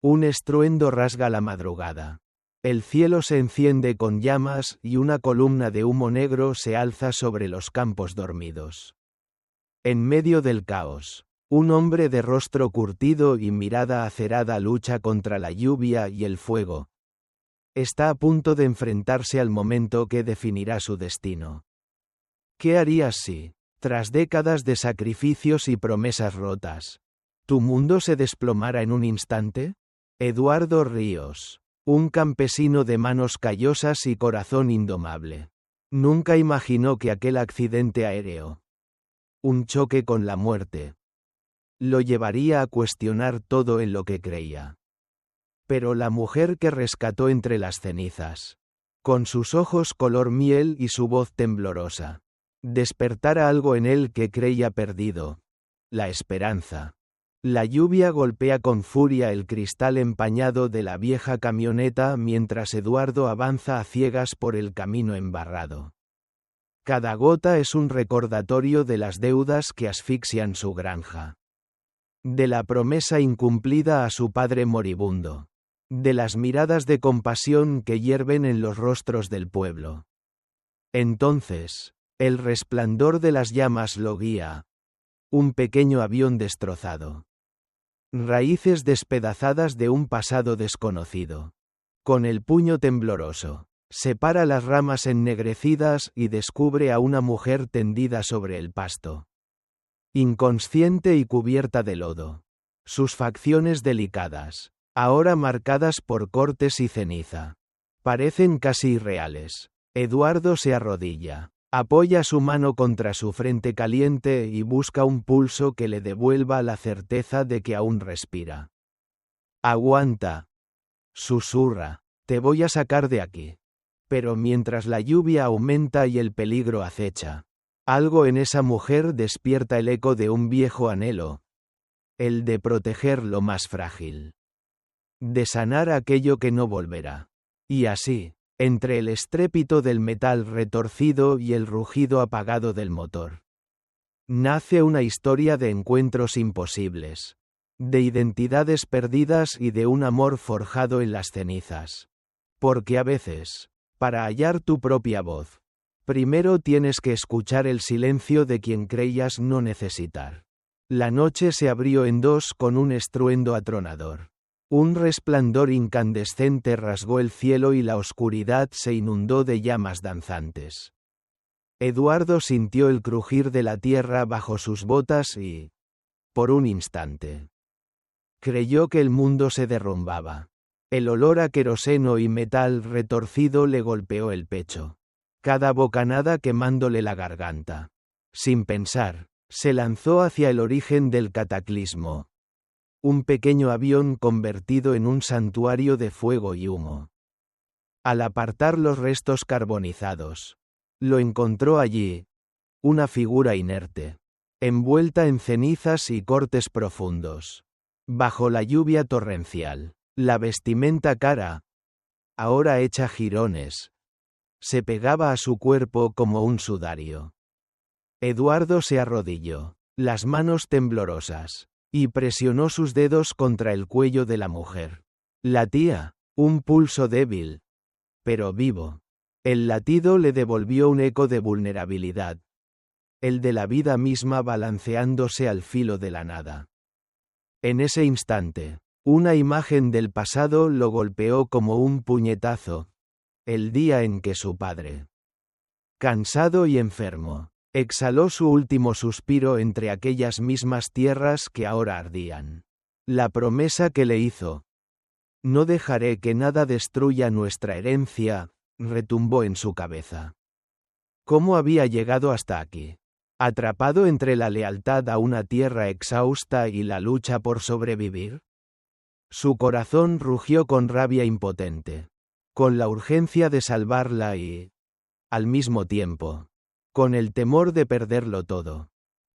Un estruendo rasga la madrugada. El cielo se enciende con llamas y una columna de humo negro se alza sobre los campos dormidos. En medio del caos, un hombre de rostro curtido y mirada acerada lucha contra la lluvia y el fuego. Está a punto de enfrentarse al momento que definirá su destino. ¿Qué harías si, tras décadas de sacrificios y promesas rotas, tu mundo se desplomara en un instante? Eduardo Ríos, un campesino de manos callosas y corazón indomable. Nunca imaginó que aquel accidente aéreo, un choque con la muerte, lo llevaría a cuestionar todo en lo que creía. Pero la mujer que rescató entre las cenizas, con sus ojos color miel y su voz temblorosa, despertara algo en él que creía perdido: la esperanza. La lluvia golpea con furia el cristal empañado de la vieja camioneta mientras Eduardo avanza a ciegas por el camino embarrado. Cada gota es un recordatorio de las deudas que asfixian su granja. De la promesa incumplida a su padre moribundo. De las miradas de compasión que hierven en los rostros del pueblo. Entonces, el resplandor de las llamas lo guía. Un pequeño avión destrozado. Raíces despedazadas de un pasado desconocido. Con el puño tembloroso, separa las ramas ennegrecidas y descubre a una mujer tendida sobre el pasto. Inconsciente y cubierta de lodo. Sus facciones delicadas, ahora marcadas por cortes y ceniza, parecen casi irreales. Eduardo se arrodilla. Apoya su mano contra su frente caliente y busca un pulso que le devuelva la certeza de que aún respira. Aguanta. Susurra. Te voy a sacar de aquí. Pero mientras la lluvia aumenta y el peligro acecha, algo en esa mujer despierta el eco de un viejo anhelo. El de proteger lo más frágil. De sanar aquello que no volverá. Y así, entre el estrépito del metal retorcido y el rugido apagado del motor, nace una historia de encuentros imposibles, de identidades perdidas y de un amor forjado en las cenizas. Porque a veces, para hallar tu propia voz, primero tienes que escuchar el silencio de quien creías no necesitar. La noche se abrió en dos con un estruendo atronador. Un resplandor incandescente rasgó el cielo y la oscuridad se inundó de llamas danzantes. Eduardo sintió el crujir de la tierra bajo sus botas y, por un instante, creyó que el mundo se derrumbaba. El olor a queroseno y metal retorcido le golpeó el pecho, cada bocanada quemándole la garganta. Sin pensar, se lanzó hacia el origen del cataclismo. Un pequeño avión convertido en un santuario de fuego y humo. Al apartar los restos carbonizados, lo encontró allí, una figura inerte, envuelta en cenizas y cortes profundos. Bajo la lluvia torrencial, la vestimenta cara, ahora hecha jirones, se pegaba a su cuerpo como un sudario. Eduardo se arrodilló, las manos temblorosas, y presionó sus dedos contra el cuello de la mujer. Latía, un pulso débil, pero vivo. El latido le devolvió un eco de vulnerabilidad. El de la vida misma balanceándose al filo de la nada. En ese instante, una imagen del pasado lo golpeó como un puñetazo. El día en que su padre, cansado y enfermo, exhaló su último suspiro entre aquellas mismas tierras que ahora ardían. La promesa que le hizo: no dejaré que nada destruya nuestra herencia, retumbó en su cabeza. ¿Cómo había llegado hasta aquí? ¿Atrapado entre la lealtad a una tierra exhausta y la lucha por sobrevivir? Su corazón rugió con rabia impotente, con la urgencia de salvarla y, al mismo tiempo, con el temor de perderlo todo.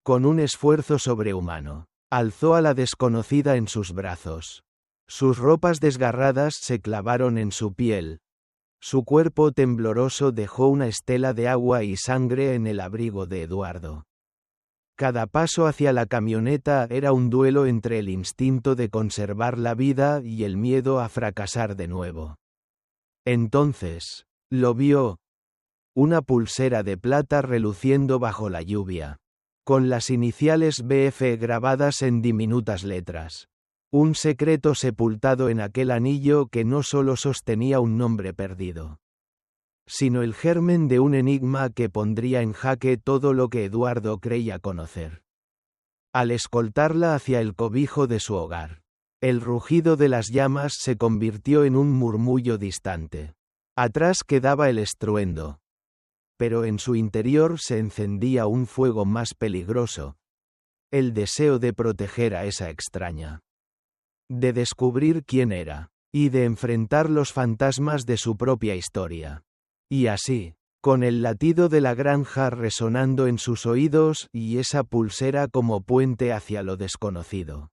Con un esfuerzo sobrehumano, alzó a la desconocida en sus brazos. Sus ropas desgarradas se clavaron en su piel. Su cuerpo tembloroso dejó una estela de agua y sangre en el abrigo de Eduardo. Cada paso hacia la camioneta era un duelo entre el instinto de conservar la vida y el miedo a fracasar de nuevo. Entonces, lo vio. Una pulsera de plata reluciendo bajo la lluvia. Con las iniciales BF grabadas en diminutas letras. Un secreto sepultado en aquel anillo que no solo sostenía un nombre perdido, sino el germen de un enigma que pondría en jaque todo lo que Eduardo creía conocer. Al escoltarla hacia el cobijo de su hogar, el rugido de las llamas se convirtió en un murmullo distante. Atrás quedaba el estruendo, pero en su interior se encendía un fuego más peligroso, el deseo de proteger a esa extraña, de descubrir quién era, y de enfrentar los fantasmas de su propia historia. Y así, con el latido de la granja resonando en sus oídos y esa pulsera como puente hacia lo desconocido,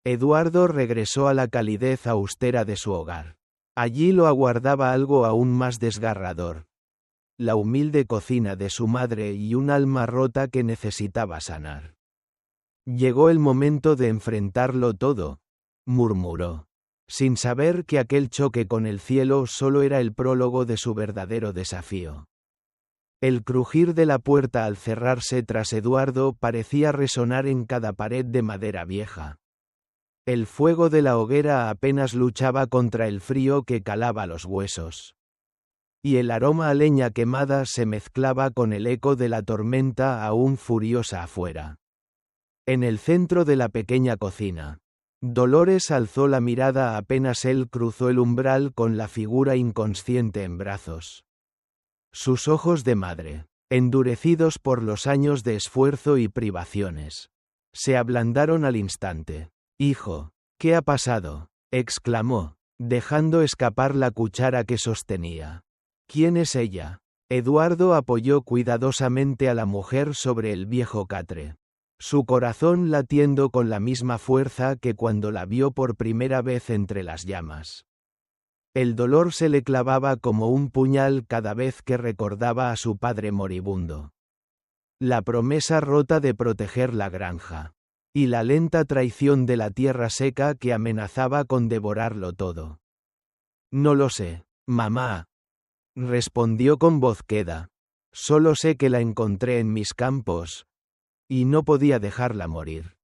Eduardo regresó a la calidez austera de su hogar. Allí lo aguardaba algo aún más desgarrador. La humilde cocina de su madre y un alma rota que necesitaba sanar. Llegó el momento de enfrentarlo todo, murmuró, sin saber que aquel choque con el cielo solo era el prólogo de su verdadero desafío. El crujir de la puerta al cerrarse tras Eduardo parecía resonar en cada pared de madera vieja. El fuego de la hoguera apenas luchaba contra el frío que calaba los huesos. Y el aroma a leña quemada se mezclaba con el eco de la tormenta aún furiosa afuera. En el centro de la pequeña cocina, Dolores alzó la mirada apenas él cruzó el umbral con la figura inconsciente en brazos. Sus ojos de madre, endurecidos por los años de esfuerzo y privaciones, se ablandaron al instante. «Hijo, ¿qué ha pasado?», exclamó, dejando escapar la cuchara que sostenía. «¿Quién es ella?». Eduardo apoyó cuidadosamente a la mujer sobre el viejo catre, su corazón latiendo con la misma fuerza que cuando la vio por primera vez entre las llamas. El dolor se le clavaba como un puñal cada vez que recordaba a su padre moribundo. La promesa rota de proteger la granja. Y la lenta traición de la tierra seca que amenazaba con devorarlo todo. «No lo sé, mamá», respondió con voz queda. «Solo sé que la encontré en mis campos, y no podía dejarla morir».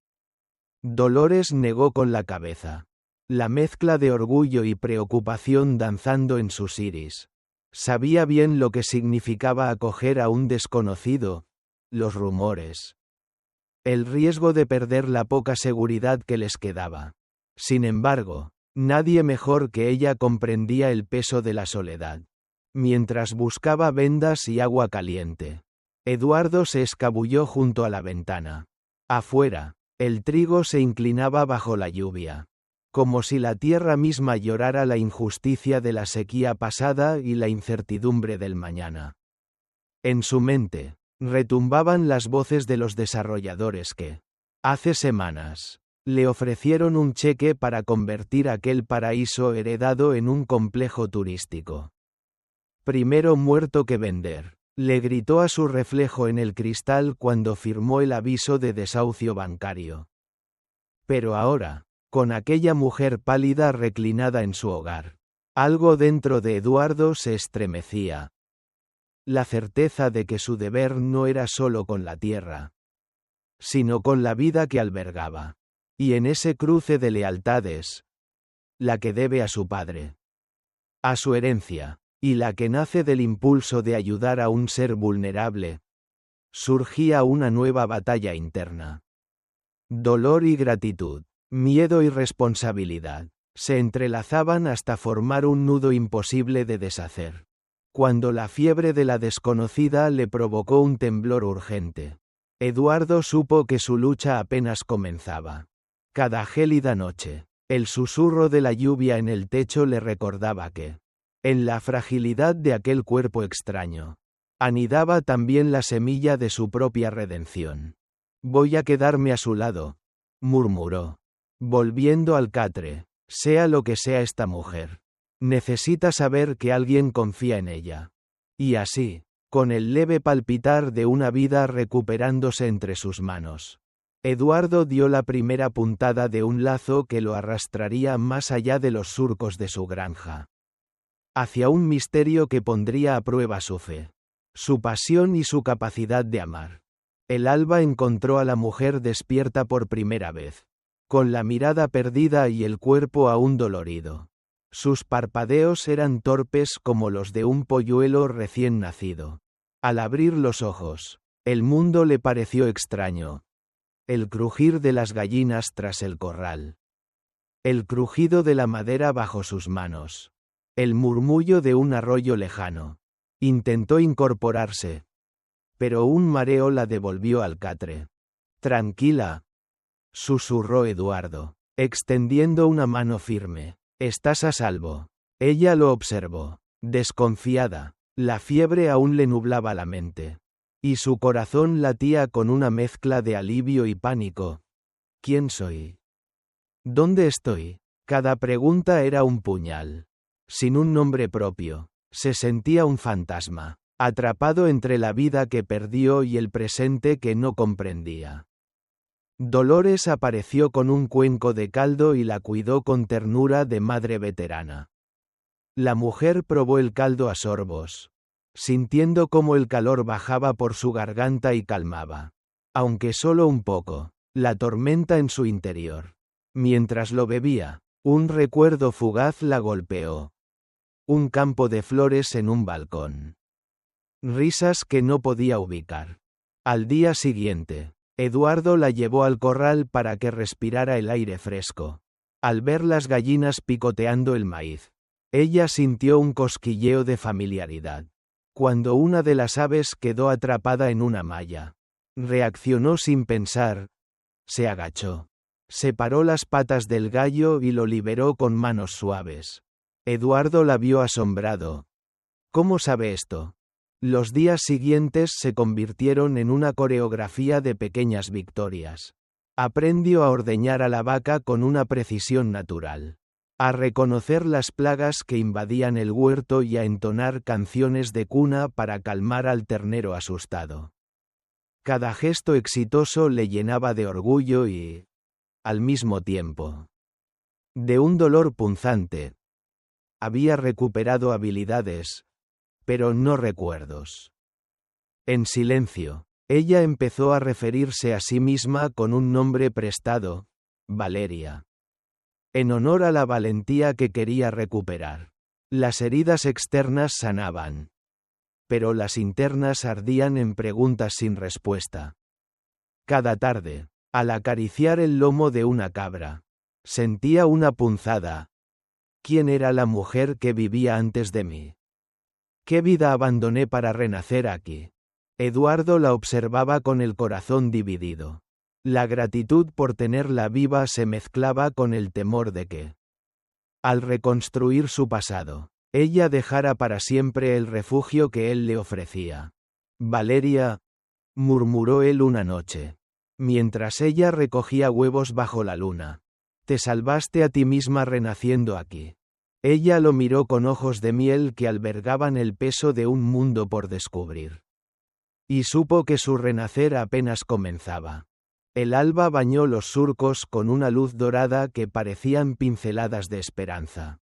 Dolores negó con la cabeza. La mezcla de orgullo y preocupación danzando en sus iris. Sabía bien lo que significaba acoger a un desconocido, los rumores. El riesgo de perder la poca seguridad que les quedaba. Sin embargo, nadie mejor que ella comprendía el peso de la soledad. Mientras buscaba vendas y agua caliente, Eduardo se escabulló junto a la ventana. Afuera, el trigo se inclinaba bajo la lluvia, como si la tierra misma llorara la injusticia de la sequía pasada y la incertidumbre del mañana. En su mente, retumbaban las voces de los desarrolladores que, hace semanas, le ofrecieron un cheque para convertir aquel paraíso heredado en un complejo turístico. «Primero muerto que vender», le gritó a su reflejo en el cristal cuando firmó el aviso de desahucio bancario. Pero ahora, con aquella mujer pálida reclinada en su hogar, algo dentro de Eduardo se estremecía. La certeza de que su deber no era solo con la tierra, sino con la vida que albergaba. Y en ese cruce de lealtades, la que debe a su padre, a su herencia, y la que nace del impulso de ayudar a un ser vulnerable, surgía una nueva batalla interna. Dolor y gratitud, miedo y responsabilidad, se entrelazaban hasta formar un nudo imposible de deshacer. Cuando la fiebre de la desconocida le provocó un temblor urgente, Eduardo supo que su lucha apenas comenzaba. Cada gélida noche, el susurro de la lluvia en el techo le recordaba que, en la fragilidad de aquel cuerpo extraño, anidaba también la semilla de su propia redención. «Voy a quedarme a su lado», murmuró, volviendo al catre, «sea lo que sea esta mujer. Necesita saber que alguien confía en ella». Y así, con el leve palpitar de una vida recuperándose entre sus manos. Eduardo dio la primera puntada de un lazo que lo arrastraría más allá de los surcos de su granja. Hacia un misterio que pondría a prueba su fe, su pasión y su capacidad de amar. El alba encontró a la mujer despierta por primera vez, con la mirada perdida y el cuerpo aún dolorido. Sus parpadeos eran torpes como los de un polluelo recién nacido. Al abrir los ojos, el mundo le pareció extraño. El crujir de las gallinas tras el corral. El crujido de la madera bajo sus manos. El murmullo de un arroyo lejano. Intentó incorporarse, pero un mareo la devolvió al catre. Tranquila, susurró Eduardo, extendiendo una mano firme. Estás a salvo. Ella lo observó, desconfiada. La fiebre aún le nublaba la mente. Y su corazón latía con una mezcla de alivio y pánico. ¿Quién soy? ¿Dónde estoy? Cada pregunta era un puñal. Sin un nombre propio, se sentía un fantasma, atrapado entre la vida que perdió y el presente que no comprendía. Dolores apareció con un cuenco de caldo y la cuidó con ternura de madre veterana. La mujer probó el caldo a sorbos, sintiendo cómo el calor bajaba por su garganta y calmaba, aunque solo un poco, la tormenta en su interior. Mientras lo bebía, un recuerdo fugaz la golpeó. Un campo de flores en un balcón. Risas que no podía ubicar. Al día siguiente, Eduardo la llevó al corral para que respirara el aire fresco. Al ver las gallinas picoteando el maíz, ella sintió un cosquilleo de familiaridad. Cuando una de las aves quedó atrapada en una malla, reaccionó sin pensar. Se agachó. Separó las patas del gallo y lo liberó con manos suaves. Eduardo la vio asombrado. ¿Cómo sabe esto? Los días siguientes se convirtieron en una coreografía de pequeñas victorias. Aprendió a ordeñar a la vaca con una precisión natural, a reconocer las plagas que invadían el huerto y a entonar canciones de cuna para calmar al ternero asustado. Cada gesto exitoso le llenaba de orgullo y, al mismo tiempo, de un dolor punzante. Había recuperado habilidades, pero no recuerdos. En silencio, ella empezó a referirse a sí misma con un nombre prestado, Valeria. En honor a la valentía que quería recuperar. Las heridas externas sanaban, pero las internas ardían en preguntas sin respuesta. Cada tarde, al acariciar el lomo de una cabra, sentía una punzada. ¿Quién era la mujer que vivía antes de mí? ¿Qué vida abandoné para renacer aquí? Eduardo la observaba con el corazón dividido. La gratitud por tenerla viva se mezclaba con el temor de que, al reconstruir su pasado, ella dejara para siempre el refugio que él le ofrecía. Valeria, murmuró él una noche, mientras ella recogía huevos bajo la luna. Te salvaste a ti misma renaciendo aquí. Ella lo miró con ojos de miel que albergaban el peso de un mundo por descubrir. Y supo que su renacer apenas comenzaba. El alba bañó los surcos con una luz dorada que parecían pinceladas de esperanza.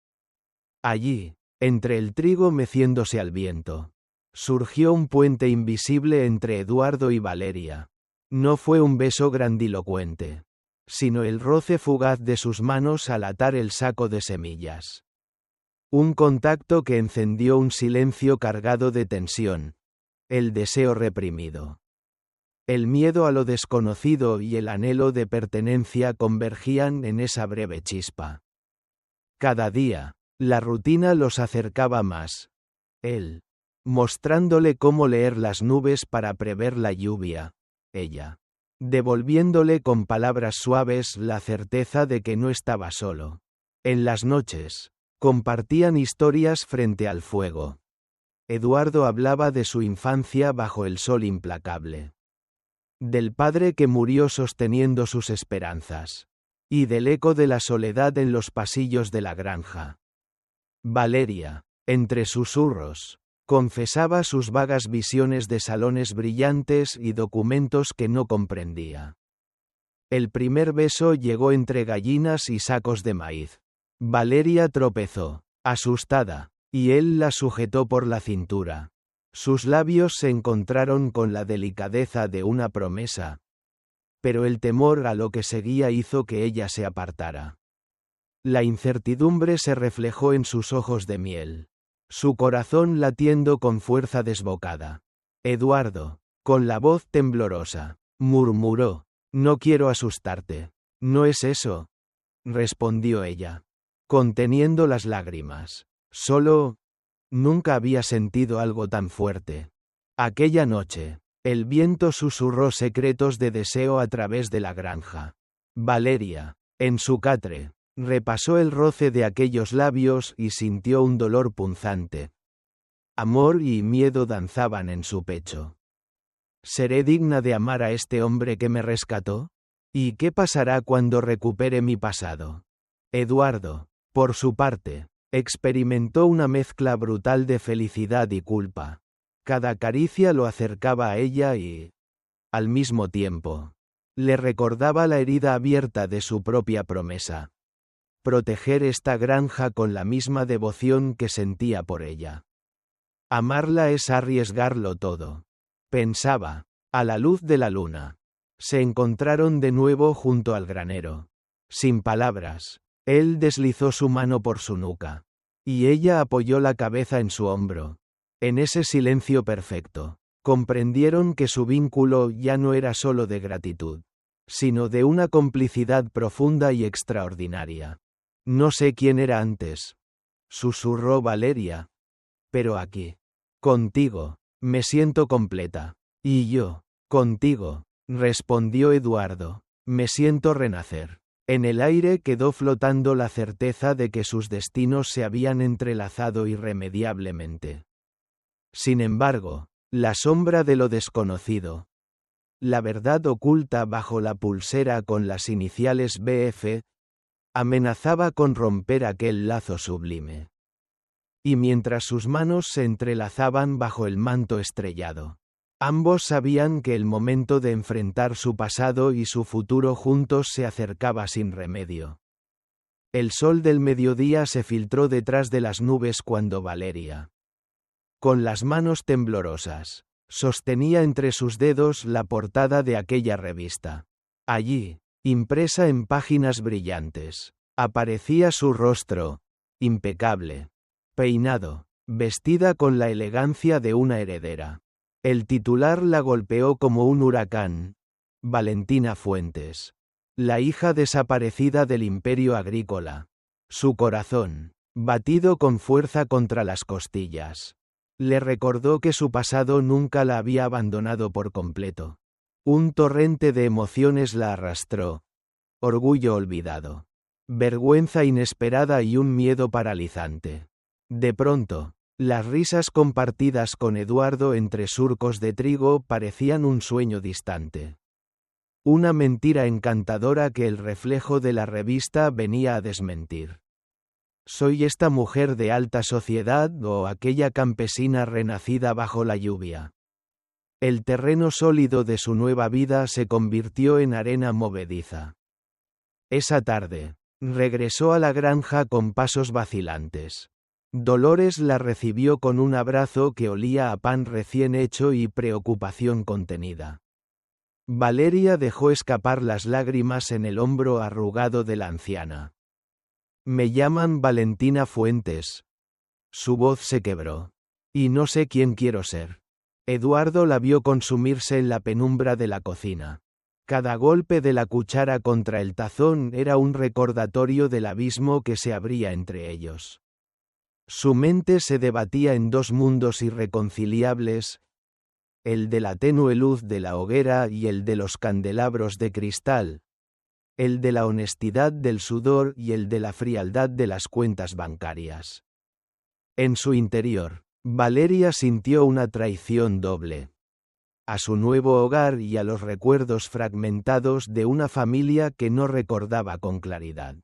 Allí, entre el trigo meciéndose al viento, surgió un puente invisible entre Eduardo y Valeria. No fue un beso grandilocuente, sino el roce fugaz de sus manos al atar el saco de semillas. Un contacto que encendió un silencio cargado de tensión, el deseo reprimido. El miedo a lo desconocido y el anhelo de pertenencia convergían en esa breve chispa. Cada día, la rutina los acercaba más. Él, mostrándole cómo leer las nubes para prever la lluvia, ella, devolviéndole con palabras suaves la certeza de que no estaba solo. En las noches, compartían historias frente al fuego. Eduardo hablaba de su infancia bajo el sol implacable. Del padre que murió sosteniendo sus esperanzas. Y del eco de la soledad en los pasillos de la granja. Valeria, entre susurros, Confesaba sus vagas visiones de salones brillantes y documentos que no comprendía. El primer beso llegó entre gallinas y sacos de maíz. Valeria tropezó, asustada, y él la sujetó por la cintura. Sus labios se encontraron con la delicadeza de una promesa. Pero el temor a lo que seguía hizo que ella se apartara. La incertidumbre se reflejó en sus ojos de miel. Su corazón latiendo con fuerza desbocada. Eduardo, con la voz temblorosa, murmuró, «No quiero asustarte». «No es eso», respondió ella, conteniendo las lágrimas. «Solo... nunca había sentido algo tan fuerte». Aquella noche, el viento susurró secretos de deseo a través de la granja. Valeria, en su catre, repasó el roce de aquellos labios y sintió un dolor punzante. Amor y miedo danzaban en su pecho. ¿Seré digna de amar a este hombre que me rescató? ¿Y qué pasará cuando recupere mi pasado? Eduardo, por su parte, experimentó una mezcla brutal de felicidad y culpa. Cada caricia lo acercaba a ella y, al mismo tiempo, le recordaba la herida abierta de su propia promesa. Proteger esta granja con la misma devoción que sentía por ella. Amarla es arriesgarlo todo. Pensaba, a la luz de la luna. Se encontraron de nuevo junto al granero. Sin palabras, él deslizó su mano por su nuca. Y ella apoyó la cabeza en su hombro. En ese silencio perfecto, comprendieron que su vínculo ya no era solo de gratitud, sino de una complicidad profunda y extraordinaria. «No sé quién era antes», susurró Valeria. «Pero aquí, contigo, me siento completa». «Y yo, contigo», respondió Eduardo, «me siento renacer». En el aire quedó flotando la certeza de que sus destinos se habían entrelazado irremediablemente. Sin embargo, la sombra de lo desconocido, la verdad oculta bajo la pulsera con las iniciales BF, amenazaba con romper aquel lazo sublime. Y mientras sus manos se entrelazaban bajo el manto estrellado, ambos sabían que el momento de enfrentar su pasado y su futuro juntos se acercaba sin remedio. El sol del mediodía se filtró detrás de las nubes cuando Valeria, con las manos temblorosas, sostenía entre sus dedos la portada de aquella revista. Allí, impresa en páginas brillantes, aparecía su rostro, impecable, peinado, vestida con la elegancia de una heredera. El titular la golpeó como un huracán. Valentina Fuentes, la hija desaparecida del imperio agrícola. Su corazón, batido con fuerza contra las costillas, le recordó que su pasado nunca la había abandonado por completo. Un torrente de emociones la arrastró. Orgullo olvidado, vergüenza inesperada y un miedo paralizante. De pronto, las risas compartidas con Eduardo entre surcos de trigo parecían un sueño distante. Una mentira encantadora que el reflejo de la revista venía a desmentir. ¿Soy esta mujer de alta sociedad o aquella campesina renacida bajo la lluvia? El terreno sólido de su nueva vida se convirtió en arena movediza. Esa tarde, regresó a la granja con pasos vacilantes. Dolores la recibió con un abrazo que olía a pan recién hecho y preocupación contenida. Valeria dejó escapar las lágrimas en el hombro arrugado de la anciana. «Me llaman Valentina Fuentes». Su voz se quebró. «Y no sé quién quiero ser». Eduardo la vio consumirse en la penumbra de la cocina. Cada golpe de la cuchara contra el tazón era un recordatorio del abismo que se abría entre ellos. Su mente se debatía en dos mundos irreconciliables, el de la tenue luz de la hoguera y el de los candelabros de cristal, el de la honestidad del sudor y el de la frialdad de las cuentas bancarias. En su interior, Valeria sintió una traición doble. A su nuevo hogar y a los recuerdos fragmentados de una familia que no recordaba con claridad.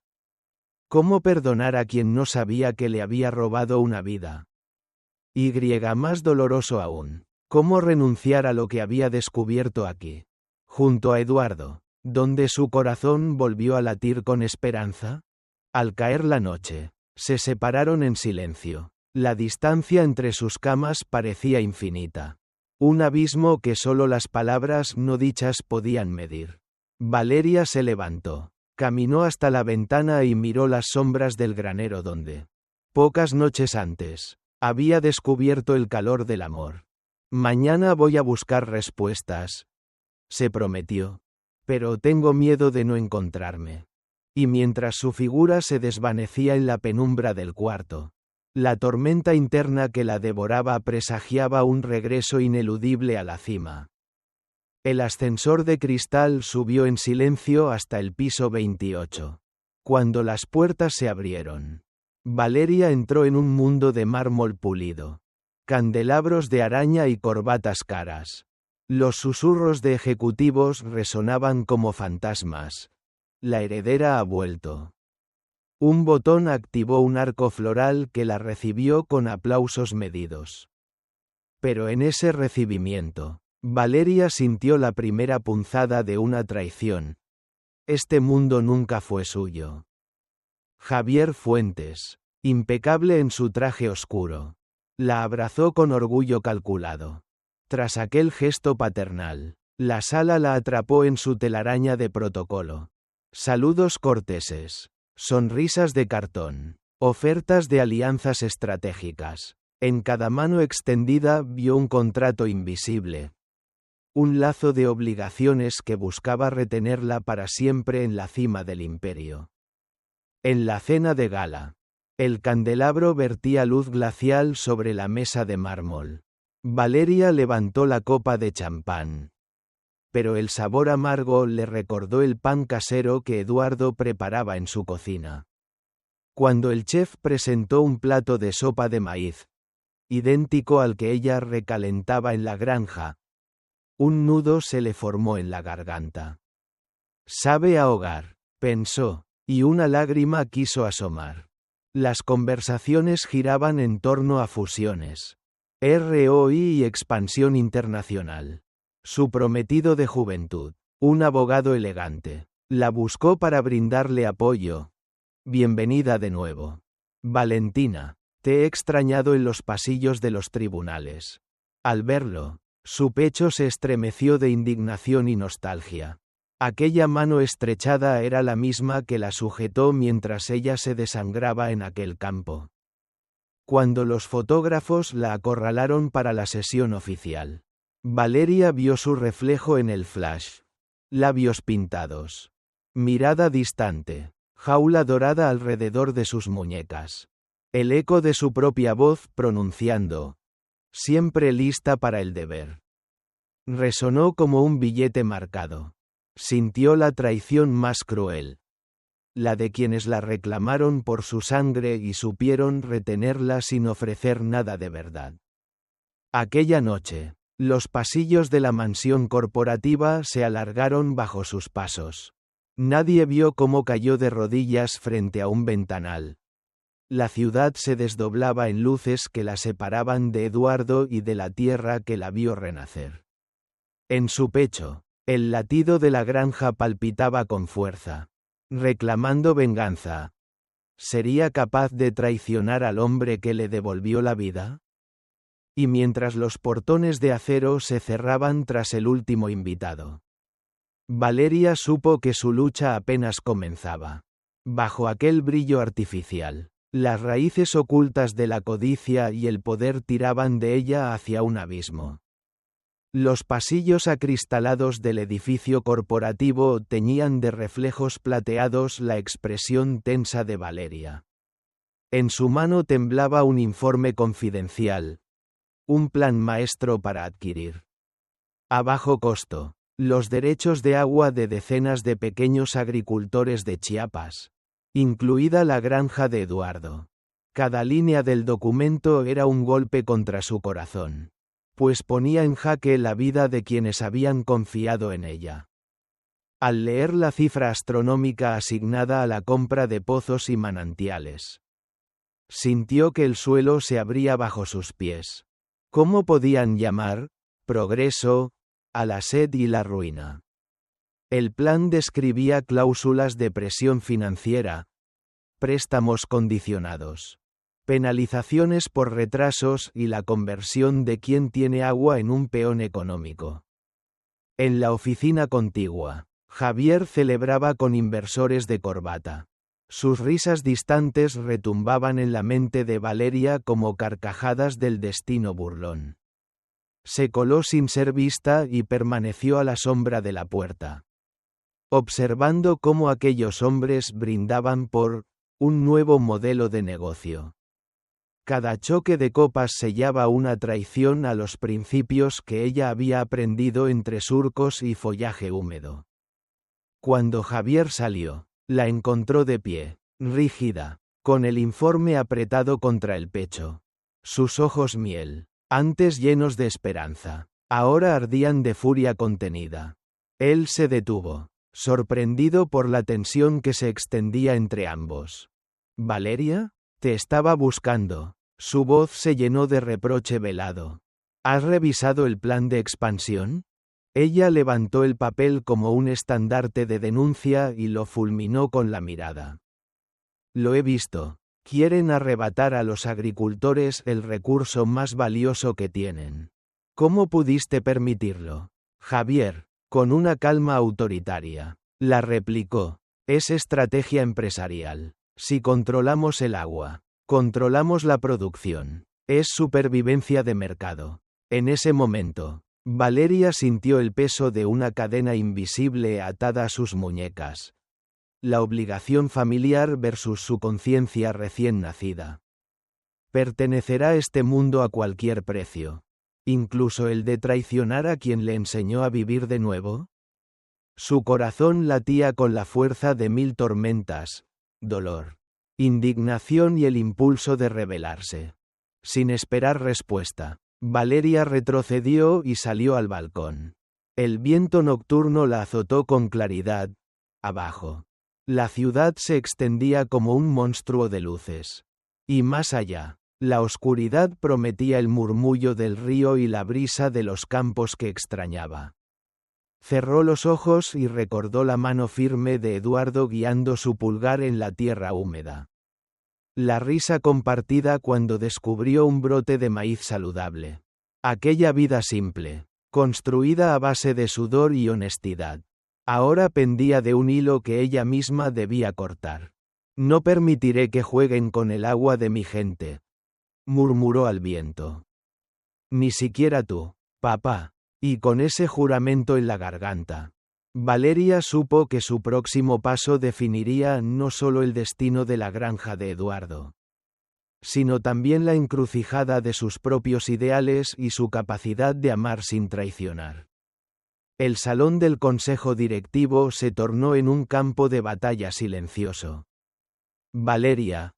¿Cómo perdonar a quien no sabía que le había robado una vida? Más doloroso aún. ¿Cómo renunciar a lo que había descubierto aquí? Junto a Eduardo, donde su corazón volvió a latir con esperanza. Al caer la noche, se separaron en silencio. La distancia entre sus camas parecía infinita. Un abismo que solo las palabras no dichas podían medir. Valeria se levantó, caminó hasta la ventana y miró las sombras del granero donde, pocas noches antes, había descubierto el calor del amor. Mañana voy a buscar respuestas, se prometió. Pero tengo miedo de no encontrarme. Y mientras su figura se desvanecía en la penumbra del cuarto, la tormenta interna que la devoraba presagiaba un regreso ineludible a la cima. El ascensor de cristal subió en silencio hasta el piso 28. Cuando las puertas se abrieron, Valeria entró en un mundo de mármol pulido. Candelabros de araña y corbatas caras. Los susurros de ejecutivos resonaban como fantasmas. La heredera ha vuelto. Un botón activó un arco floral que la recibió con aplausos medidos. Pero en ese recibimiento, Valeria sintió la primera punzada de una traición. Este mundo nunca fue suyo. Javier Fuentes, impecable en su traje oscuro, la abrazó con orgullo calculado. Tras aquel gesto paternal, la sala la atrapó en su telaraña de protocolo. Saludos corteses, sonrisas de cartón, ofertas de alianzas estratégicas. En cada mano extendida vio un contrato invisible. Un lazo de obligaciones que buscaba retenerla para siempre en la cima del imperio. En la cena de gala, el candelabro vertía luz glacial sobre la mesa de mármol. Valeria levantó la copa de champán. Pero el sabor amargo le recordó el pan casero que Eduardo preparaba en su cocina. Cuando el chef presentó un plato de sopa de maíz, idéntico al que ella recalentaba en la granja, un nudo se le formó en la garganta. Sabe a hogar, pensó, y una lágrima quiso asomar. Las conversaciones giraban en torno a fusiones, ROI y expansión internacional. Su prometido de juventud, un abogado elegante, la buscó para brindarle apoyo. Bienvenida de nuevo. Valentina, te he extrañado en los pasillos de los tribunales. Al verlo, su pecho se estremeció de indignación y nostalgia. Aquella mano estrechada era la misma que la sujetó mientras ella se desangraba en aquel campo. Cuando los fotógrafos la acorralaron para la sesión oficial, Valeria vio su reflejo en el flash. Labios pintados. Mirada distante. Jaula dorada alrededor de sus muñecas. El eco de su propia voz pronunciando. Siempre lista para el deber. Resonó como un billete marcado. Sintió la traición más cruel. La de quienes la reclamaron por su sangre y supieron retenerla sin ofrecer nada de verdad. Aquella noche, los pasillos de la mansión corporativa se alargaron bajo sus pasos. Nadie vio cómo cayó de rodillas frente a un ventanal. La ciudad se desdoblaba en luces que la separaban de Eduardo y de la tierra que la vio renacer. En su pecho, el latido de la granja palpitaba con fuerza, reclamando venganza. ¿Sería capaz de traicionar al hombre que le devolvió la vida? Y mientras los portones de acero se cerraban tras el último invitado, Valeria supo que su lucha apenas comenzaba. Bajo aquel brillo artificial, las raíces ocultas de la codicia y el poder tiraban de ella hacia un abismo. Los pasillos acristalados del edificio corporativo teñían de reflejos plateados la expresión tensa de Valeria. En su mano temblaba un informe confidencial. Un plan maestro para adquirir, a bajo costo, los derechos de agua de decenas de pequeños agricultores de Chiapas, incluida la granja de Eduardo. Cada línea del documento era un golpe contra su corazón, pues ponía en jaque la vida de quienes habían confiado en ella. Al leer la cifra astronómica asignada a la compra de pozos y manantiales, Sintió que el suelo se abría bajo sus pies. ¿Cómo podían llamar progreso a la sed y la ruina? El plan describía cláusulas de presión financiera, préstamos condicionados, penalizaciones por retrasos y la conversión de quien tiene agua en un peón económico. En la oficina contigua, Javier celebraba con inversores de corbata. Sus risas distantes retumbaban en la mente de Valeria como carcajadas del destino burlón. Se coló sin ser vista y permaneció a la sombra de la puerta, observando cómo aquellos hombres brindaban por un nuevo modelo de negocio. Cada choque de copas sellaba una traición a los principios que ella había aprendido entre surcos y follaje húmedo. Cuando Javier salió, la encontró de pie, rígida, con el informe apretado contra el pecho. Sus ojos miel, antes llenos de esperanza, ahora ardían de furia contenida. Él se detuvo, sorprendido por la tensión que se extendía entre ambos. «¿Valeria? Te estaba buscando». Su voz se llenó de reproche velado. ¿Has revisado el plan de expansión? Ella levantó el papel como un estandarte de denuncia y lo fulminó con la mirada. Lo he visto. Quieren arrebatar a los agricultores el recurso más valioso que tienen. ¿Cómo pudiste permitirlo? Javier, con una calma autoritaria, la replicó. Es estrategia empresarial. Si controlamos el agua, controlamos la producción. Es supervivencia de mercado. En ese momento, Valeria sintió el peso de una cadena invisible atada a sus muñecas. La obligación familiar versus su conciencia recién nacida. ¿Pertenecerá este mundo a cualquier precio? ¿Incluso el de traicionar a quien le enseñó a vivir de nuevo? Su corazón latía con la fuerza de 1000 tormentas, dolor, indignación y el impulso de rebelarse. Sin esperar respuesta, Valeria retrocedió y salió al balcón. El viento nocturno la azotó con claridad. Abajo, la ciudad se extendía como un monstruo de luces. Y más allá, la oscuridad prometía el murmullo del río y la brisa de los campos que extrañaba. Cerró los ojos y recordó la mano firme de Eduardo guiando su pulgar en la tierra húmeda. La risa compartida cuando descubrió un brote de maíz saludable. Aquella vida simple, construida a base de sudor y honestidad, ahora pendía de un hilo que ella misma debía cortar. No permitiré que jueguen con el agua de mi gente, murmuró al viento. Ni siquiera tú, papá. Y con ese juramento en la garganta, Valeria supo que su próximo paso definiría no solo el destino de la granja de Eduardo, sino también la encrucijada de sus propios ideales y su capacidad de amar sin traicionar. El salón del consejo directivo se tornó en un campo de batalla silencioso. Valeria,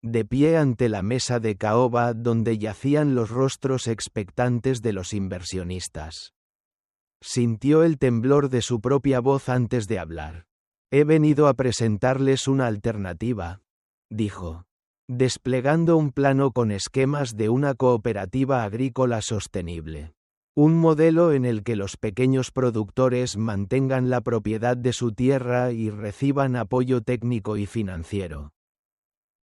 de pie ante la mesa de caoba donde yacían los rostros expectantes de los inversionistas, sintió el temblor de su propia voz antes de hablar. He venido a presentarles una alternativa, dijo, desplegando un plano con esquemas de una cooperativa agrícola sostenible. Un modelo en el que los pequeños productores mantengan la propiedad de su tierra y reciban apoyo técnico y financiero.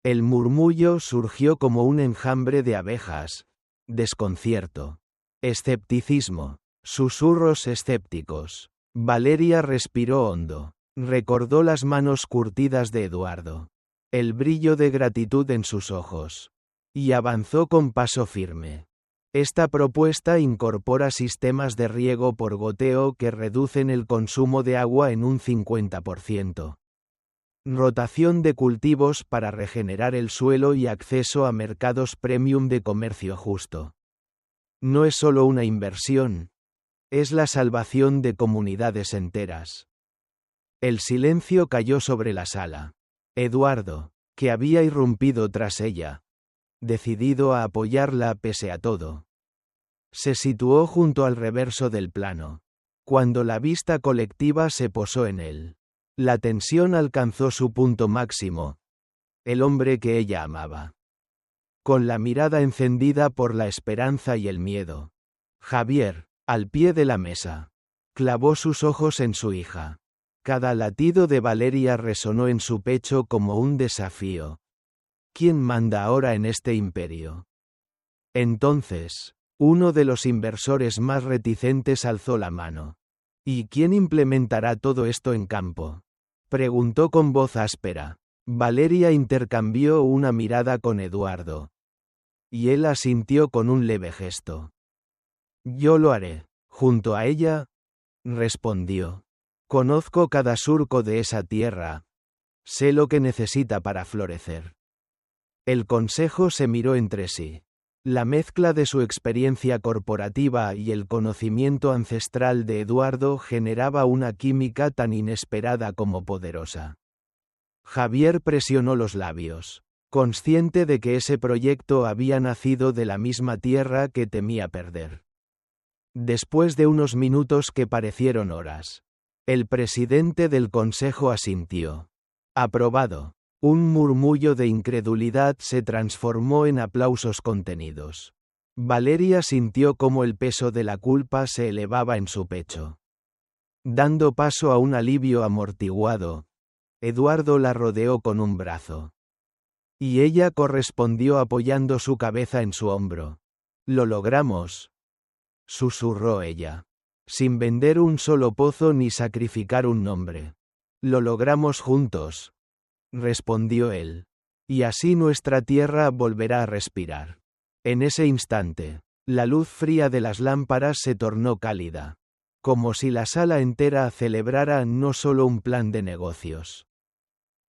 El murmullo surgió como un enjambre de abejas. Desconcierto. Escepticismo. Susurros escépticos. Valeria respiró hondo. Recordó las manos curtidas de Eduardo. El brillo de gratitud en sus ojos. Y avanzó con paso firme. Esta propuesta incorpora sistemas de riego por goteo que reducen el consumo de agua en un 50%. Rotación de cultivos para regenerar el suelo y acceso a mercados premium de comercio justo. No es solo una inversión, es la salvación de comunidades enteras. El silencio cayó sobre la sala. Eduardo, que había irrumpido tras ella, decidido a apoyarla pese a todo, se situó junto al reverso del plano. Cuando la vista colectiva se posó en él, la tensión alcanzó su punto máximo. El hombre que ella amaba, con la mirada encendida por la esperanza y el miedo. Javier, al pie de la mesa, clavó sus ojos en su hija. Cada latido de Valeria resonó en su pecho como un desafío. ¿Quién manda ahora en este imperio? Entonces, uno de los inversores más reticentes alzó la mano. ¿Y quién implementará todo esto en campo?, preguntó con voz áspera. Valeria intercambió una mirada con Eduardo. Y él asintió con un leve gesto. Yo lo haré, junto a ella, respondió. Conozco cada surco de esa tierra. Sé lo que necesita para florecer. El consejo se miró entre sí. La mezcla de su experiencia corporativa y el conocimiento ancestral de Eduardo generaba una química tan inesperada como poderosa. Javier presionó los labios, consciente de que ese proyecto había nacido de la misma tierra que temía perder. Después de unos minutos que parecieron horas, el presidente del consejo asintió. Aprobado. Un murmullo de incredulidad se transformó en aplausos contenidos. Valeria sintió cómo el peso de la culpa se elevaba en su pecho. Dando paso a un alivio amortiguado, Eduardo la rodeó con un brazo. Y ella correspondió apoyando su cabeza en su hombro. «Lo logramos», susurró ella. «Sin vender un solo pozo ni sacrificar un nombre. Lo logramos juntos», respondió él. «Y así nuestra tierra volverá a respirar». En ese instante, la luz fría de las lámparas se tornó cálida. Como si la sala entera celebrara no solo un plan de negocios,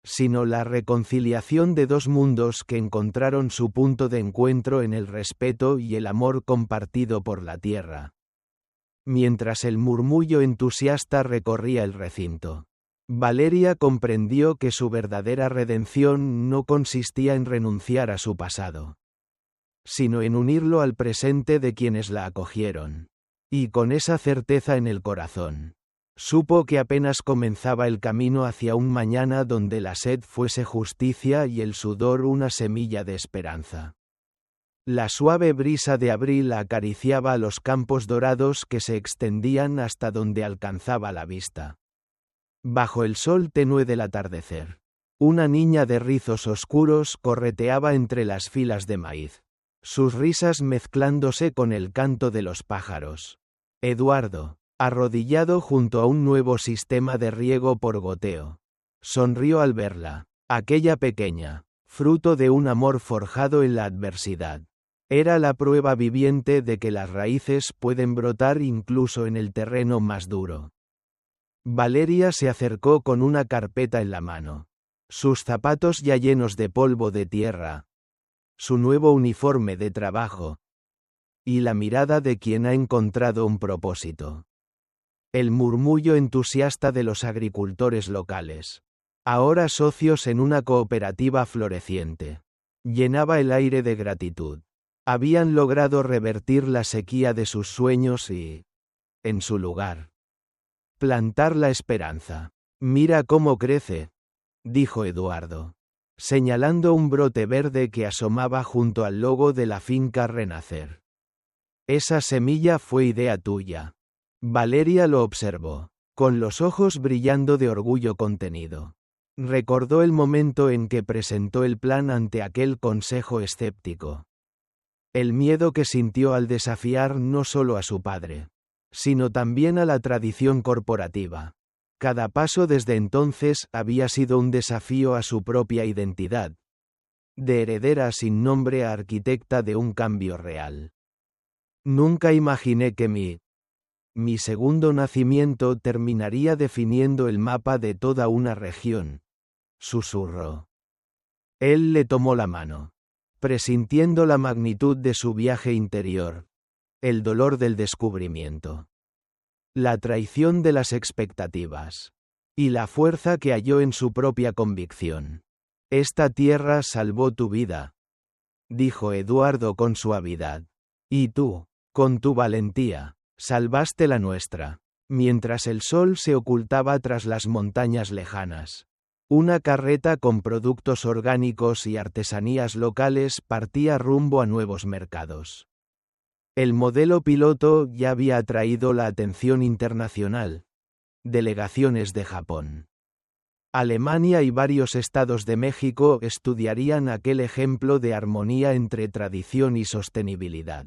sino la reconciliación de dos mundos que encontraron su punto de encuentro en el respeto y el amor compartido por la tierra. Mientras el murmullo entusiasta recorría el recinto, Valeria comprendió que su verdadera redención no consistía en renunciar a su pasado, sino en unirlo al presente de quienes la acogieron. Y con esa certeza en el corazón, supo que apenas comenzaba el camino hacia un mañana donde la sed fuese justicia y el sudor una semilla de esperanza. La suave brisa de abril acariciaba los campos dorados que se extendían hasta donde alcanzaba la vista. Bajo el sol tenue del atardecer, una niña de rizos oscuros correteaba entre las filas de maíz, sus risas mezclándose con el canto de los pájaros. Eduardo, arrodillado junto a un nuevo sistema de riego por goteo, sonrió al verla. Aquella pequeña, fruto de un amor forjado en la adversidad, era la prueba viviente de que las raíces pueden brotar incluso en el terreno más duro. Valeria se acercó con una carpeta en la mano, sus zapatos ya llenos de polvo de tierra, su nuevo uniforme de trabajo, y la mirada de quien ha encontrado un propósito. El murmullo entusiasta de los agricultores locales, ahora socios en una cooperativa floreciente, llenaba el aire de gratitud. Habían logrado revertir la sequía de sus sueños y, en su lugar, plantar la esperanza. «Mira cómo crece», dijo Eduardo, señalando un brote verde que asomaba junto al logo de la finca Renacer. «Esa semilla fue idea tuya». Valeria lo observó, con los ojos brillando de orgullo contenido. Recordó el momento en que presentó el plan ante aquel consejo escéptico. El miedo que sintió al desafiar no solo a su padre, sino también a la tradición corporativa. Cada paso desde entonces había sido un desafío a su propia identidad, de heredera sin nombre a arquitecta de un cambio real. «Nunca imaginé que mi segundo nacimiento terminaría definiendo el mapa de toda una región», susurró. Él le tomó la mano, presintiendo la magnitud de su viaje interior, el dolor del descubrimiento, la traición de las expectativas, y la fuerza que halló en su propia convicción. «Esta tierra salvó tu vida», dijo Eduardo con suavidad. «Y tú, con tu valentía, salvaste la nuestra», mientras el sol se ocultaba tras las montañas lejanas. Una carreta con productos orgánicos y artesanías locales partía rumbo a nuevos mercados. El modelo piloto ya había atraído la atención internacional. Delegaciones de Japón, Alemania y varios estados de México estudiarían aquel ejemplo de armonía entre tradición y sostenibilidad.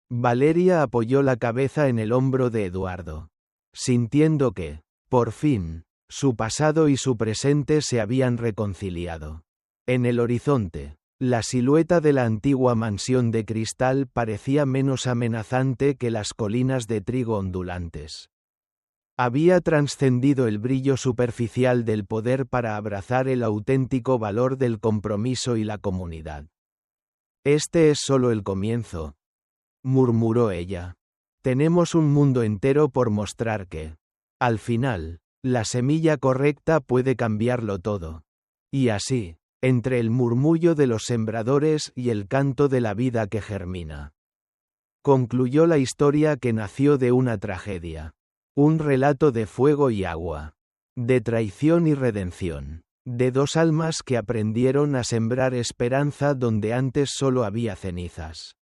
Valeria apoyó la cabeza en el hombro de Eduardo, sintiendo que, por fin, su pasado y su presente se habían reconciliado. En el horizonte, la silueta de la antigua mansión de cristal parecía menos amenazante que las colinas de trigo ondulantes. Había trascendido el brillo superficial del poder para abrazar el auténtico valor del compromiso y la comunidad. Este es solo el comienzo, murmuró ella. Tenemos un mundo entero por mostrar que, al final, la semilla correcta puede cambiarlo todo. Y así, entre el murmullo de los sembradores y el canto de la vida que germina, concluyó la historia que nació de una tragedia. Un relato de fuego y agua, de traición y redención, de dos almas que aprendieron a sembrar esperanza donde antes solo había cenizas.